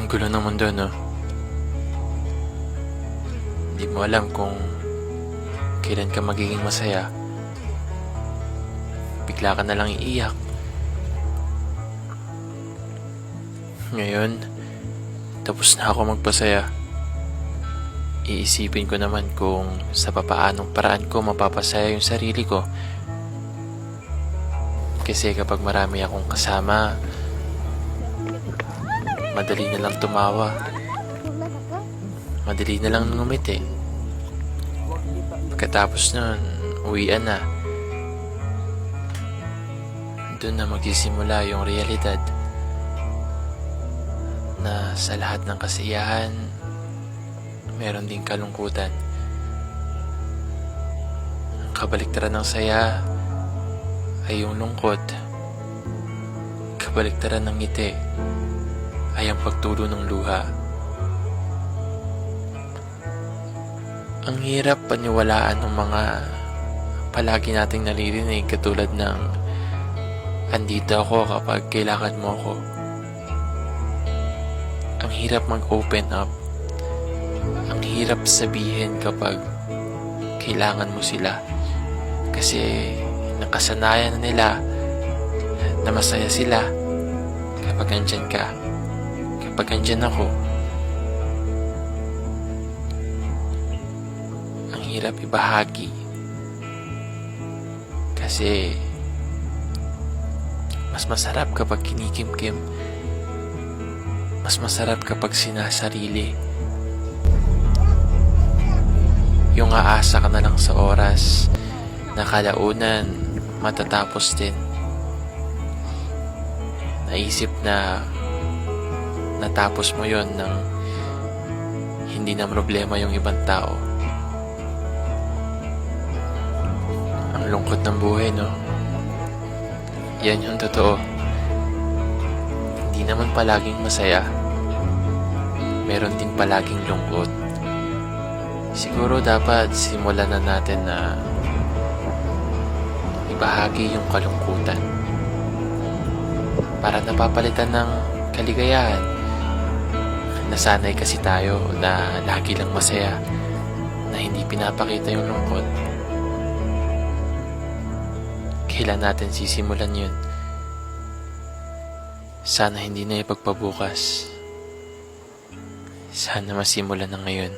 Ang gulo ng mundo, no? Hindi mo alam kung kailan ka magiging masaya. Bigla ka na lang iiyak. Ngayon, tapos na ako magpasaya. Iisipin ko naman kung sa papaanong paraan ko mapapasaya yung sarili ko. Kasi kapag marami akong kasama, madali na lang tumawa. Madali na lang ngumiti. Pagkatapos nun, uwian na. Doon na magsisimula yung realidad na sa lahat ng kasiyahan, meron ding kalungkutan. Ang kabaliktaran ng saya ay yung lungkot. Kabaliktaran ng ngiti ay ang pagtulo ng luha. Ang hirap paniwalaan ng mga palagi nating naririnig katulad ng andito ako kapag kailangan mo ako. Ang hirap mag-open up. Ang hirap sabihin kapag kailangan mo sila. Kasi nakasanayan na nila na masaya sila kapag andyan ka. Kapag andyan ako. Ang hirap ibahagi. Kasi mas masarap kapag kinikimkim. Mas masarap kapag sinasarili. Yung aasa ka na lang sa oras na kalaunan matatapos din. Naisip na natapos mo yon ng hindi na problema yung ibang tao. Ang lungkot ng buhay, no? Yan yung totoo. Hindi naman palaging masaya. Meron din palaging lungkot. Siguro dapat simulan na natin na ibahagi yung kalungkutan para napapalitan ng kaligayahan. Nasanay kasi tayo na lagi lang masaya, na hindi pinapakita yung lungkot. Kailan natin sisimulan yun? Sana hindi na ipagpabukas. Sana masimulan na ngayon.